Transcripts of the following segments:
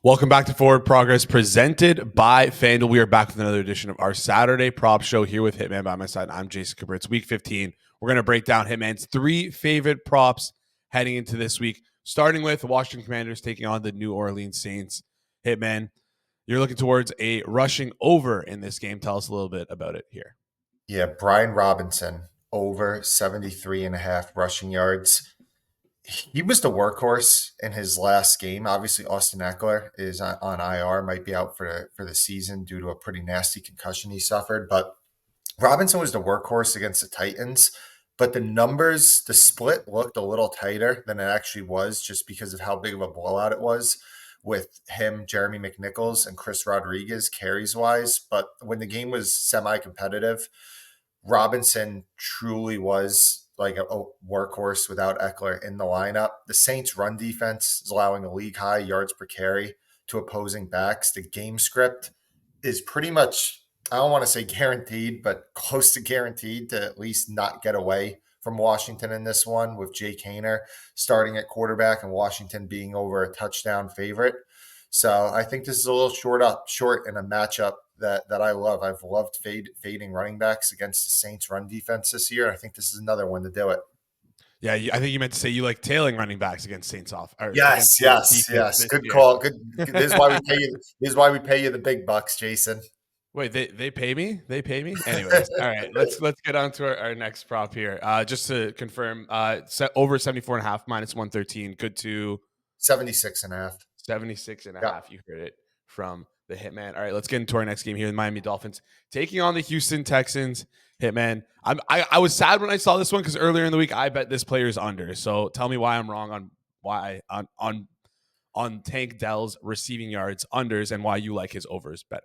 Welcome back to Forward Progress, presented by Fanduel. We are back with another edition of our Saturday prop show here with Hitman by my side. I'm Jason Cooper. It's week 15. We're going to break down Hitman's three favorite props heading into this week, starting with the Washington Commanders taking on the New Orleans Saints. Hitman, you're looking towards a rushing over in this game. Tell us a little bit about it here. Yeah, Brian Robinson, over 73 and a half rushing yards. He was the workhorse in his last game. Obviously, Austin Eckler is on IR, might be out for the season due to a pretty nasty concussion he suffered. But Robinson was the workhorse against the Titans. But the numbers, the split looked a little tighter than it actually was just because of how big of a blowout it was with him, Jeremy McNichols, and Chris Rodriguez carries wise. But when the game was semi competitive, Robinson truly was like a workhorse without Eckler in the lineup. The Saints' run defense is allowing a league high yards per carry to opposing backs. The game script is pretty much, I don't want to say guaranteed, but close to guaranteed to at least not get away from Washington in this one, with Jake Haener starting at quarterback and Washington being over a touchdown favorite. So I think this is a little short in a matchup that I love. I've loved fading running backs against the Saints run defense this year. I think this is another one to do it. Yeah, I think you meant to say you like tailing running backs against Saints off. Yes. Good Year. call. Good. This is why we pay you. This is why we pay you the big bucks, Jason. Wait, they pay me? They pay me? Anyways, all right, let's get on to our next prop here. Just to confirm, over 74.5 minus 113, good to 76 and a half. 76 and a half. You heard it from the Hitman. All right, let's get into our next game here. The Miami Dolphins taking on the Houston Texans. Hitman, I was sad when I saw this one because earlier in the week I bet this player is under. So tell me why I'm wrong on Tank Dell's receiving yards unders and why you like his overs better.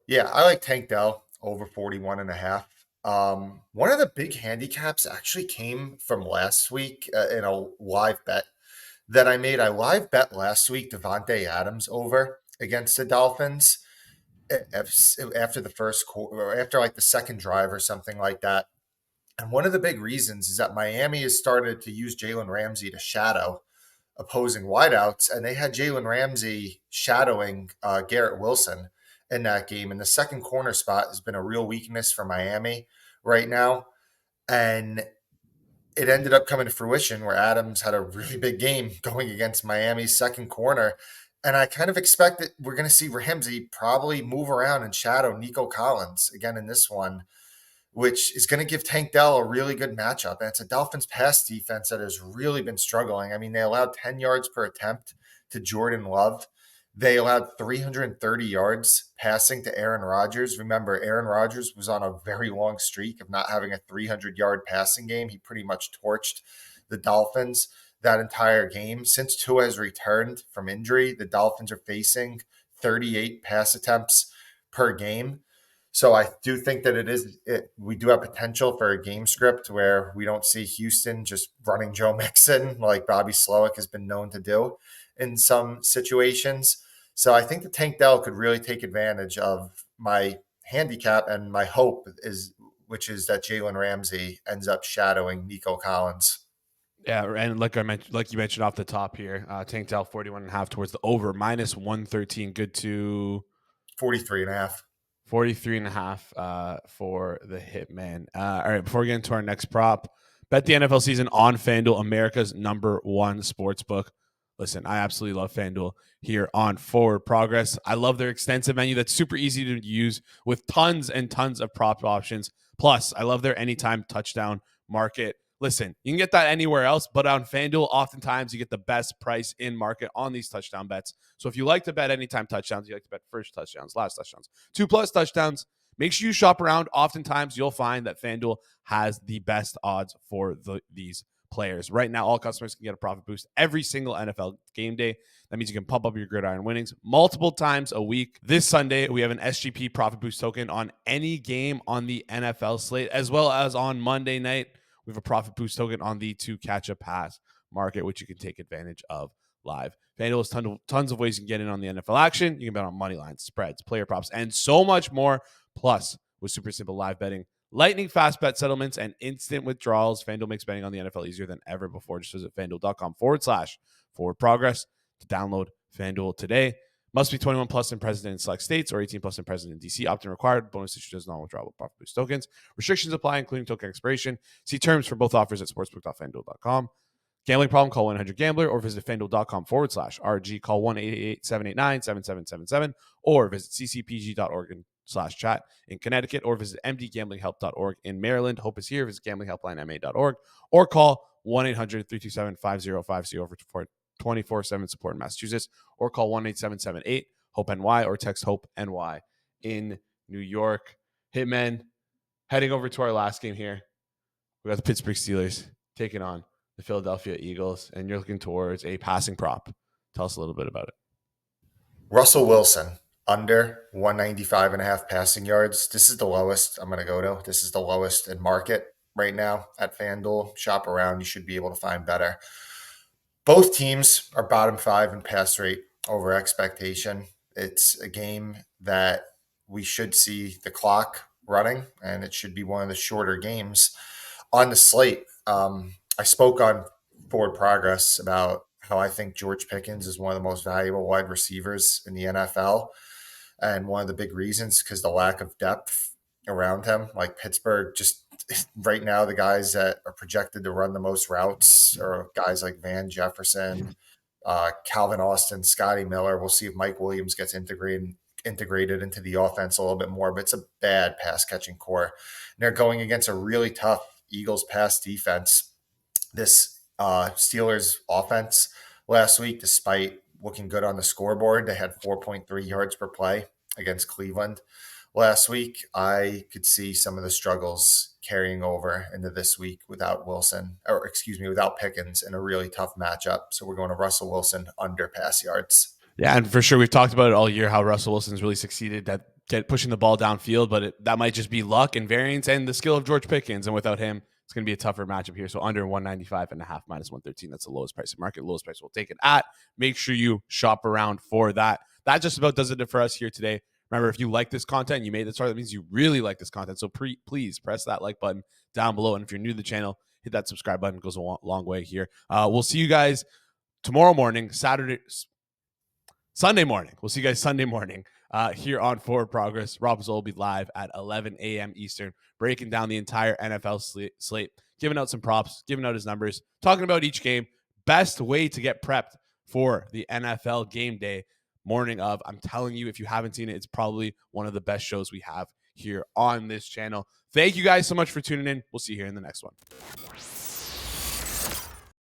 Yeah, I like Tank Dell over 41 and a half. One of the big handicaps actually came from last week in a live bet that I made. I live bet last week Devontae Adams over against the Dolphins after the first quarter, or after like the second drive or something like that. And one of the big reasons is that Miami has started to use Jalen Ramsey to shadow opposing wideouts, and they had Jalen Ramsey shadowing Garrett Wilson in that game. And the second corner spot has been a real weakness for Miami right now. And it ended up coming to fruition where Adams had a really big game going against Miami's second corner. And I kind of expect that we're going to see Ramsey probably move around and shadow Nico Collins again in this one, which is going to give Tank Dell a really good matchup. And it's a Dolphins pass defense that has really been struggling. I mean, they allowed 10 yards per attempt to Jordan Love. They allowed 330 yards passing to Aaron Rodgers. Remember, Aaron Rodgers was on a very long streak of not having a 300-yard passing game. He pretty much torched the Dolphins that entire game. Since Tua has returned from injury, the Dolphins are facing 38 pass attempts per game. So I do think that we do have potential for a game script where we don't see Houston just running Joe Mixon like Bobby Slowick has been known to do in some situations. So I think the Tank Dell could really take advantage of my handicap, and my hope which is that Jalen Ramsey ends up shadowing Nico Collins. Yeah, and like you mentioned off the top here, Tank Dell 41 and a half towards the over, minus 113, good to 43 and a half. 43 and a half for the Hitman. All right, before we get into our next prop, bet the NFL season on FanDuel, America's #1 sports book. Listen, I absolutely love FanDuel here on Forward Progress. I love their extensive menu that's super easy to use with tons and tons of prop options. Plus, I love their anytime touchdown market. Listen, you can get that anywhere else, but on FanDuel, oftentimes you get the best price in market on these touchdown bets. So if you like to bet anytime touchdowns, you like to bet first touchdowns, last touchdowns, 2+ touchdowns, make sure you shop around. Oftentimes you'll find that FanDuel has the best odds for these players. Right now, all customers can get a profit boost every single NFL game day. That means you can pump up your gridiron winnings multiple times a week. This Sunday, we have an SGP profit boost token on any game on the NFL slate, as well as on Monday night. We have a profit boost token on the to catch a pass market, which you can take advantage of live. FanDuel has tons of ways you can get in on the NFL action. You can bet on money lines, spreads, player props, and so much more. Plus, with super simple live betting, lightning fast bet settlements, and instant withdrawals, FanDuel makes betting on the NFL easier than ever before. Just visit FanDuel.com/forward progress to download FanDuel today. Must be 21 plus and present in select states or 18 plus and present in DC. Opt-in required. Bonus issued as non-withdrawable profit boost tokens. Restrictions apply, including token expiration. See terms for both offers at sportsbook.fanduel.com. Gambling problem, call 1-800-GAMBLER or visit fanduel.com/RG. Call 1-888-789-7777 or visit ccpg.org/chat in Connecticut or visit mdgamblinghelp.org in Maryland. Hope is here. Visit gamblinghelplinema.org or call 1-800-327-5050 for 24/7 support in Massachusetts or call 1-8778-HOPE-NY or text HOPE-NY in New York. Hitmen, heading over to our last game here. We got the Pittsburgh Steelers taking on the Philadelphia Eagles, and you're looking towards a passing prop. Tell us a little bit about it. Russell Wilson, under 195.5 passing yards. This is the lowest I'm going to go to. This is the lowest in market right now at FanDuel. Shop around. You should be able to find better. Both teams are bottom 5 in pass rate over expectation. It's a game that we should see the clock running, and it should be one of the shorter games on the slate. I spoke on Forward Progress about how I think George Pickens is one of the most valuable wide receivers in the NFL. And one of the big reasons because the lack of depth around him, like Pittsburgh, just right now, the guys that are projected to run the most routes are guys like Van Jefferson, Calvin Austin, Scotty Miller. We'll see if Mike Williams gets integrated into the offense a little bit more, but it's a bad pass catching core. And they're going against a really tough Eagles pass defense. This Steelers offense last week, despite looking good on the scoreboard, they had 4.3 yards per play against Cleveland last week. I could see some of the struggles carrying over into this week without Pickens in a really tough matchup. So we're going to Russell Wilson under pass yards. Yeah, and for sure, we've talked about it all year, how Russell Wilson's really succeeded at pushing the ball downfield, but that might just be luck and variance and the skill of George Pickens. And without him, it's going to be a tougher matchup here. So under 195.5 minus 113. That's the lowest price in market. Lowest price we'll take it at. Make sure you shop around for that. That just about does it for us here today. Remember, if you like this content, you made this start, that means you really like this content. So please press that like button down below. And if you're new to the channel, hit that subscribe button. It goes a long way here. We'll see you guys tomorrow morning, Sunday morning. We'll see you guys Sunday morning here on Forward Progress. Rob Zoll will be live at 11 a.m. Eastern, breaking down the entire NFL slate, giving out some props, giving out his numbers, talking about each game. Best way to get prepped for the NFL game day morning of. I'm telling you, if you haven't seen it, it's probably one of the best shows we have here on this channel. Thank you guys so much for tuning in. We'll see you here in the next one.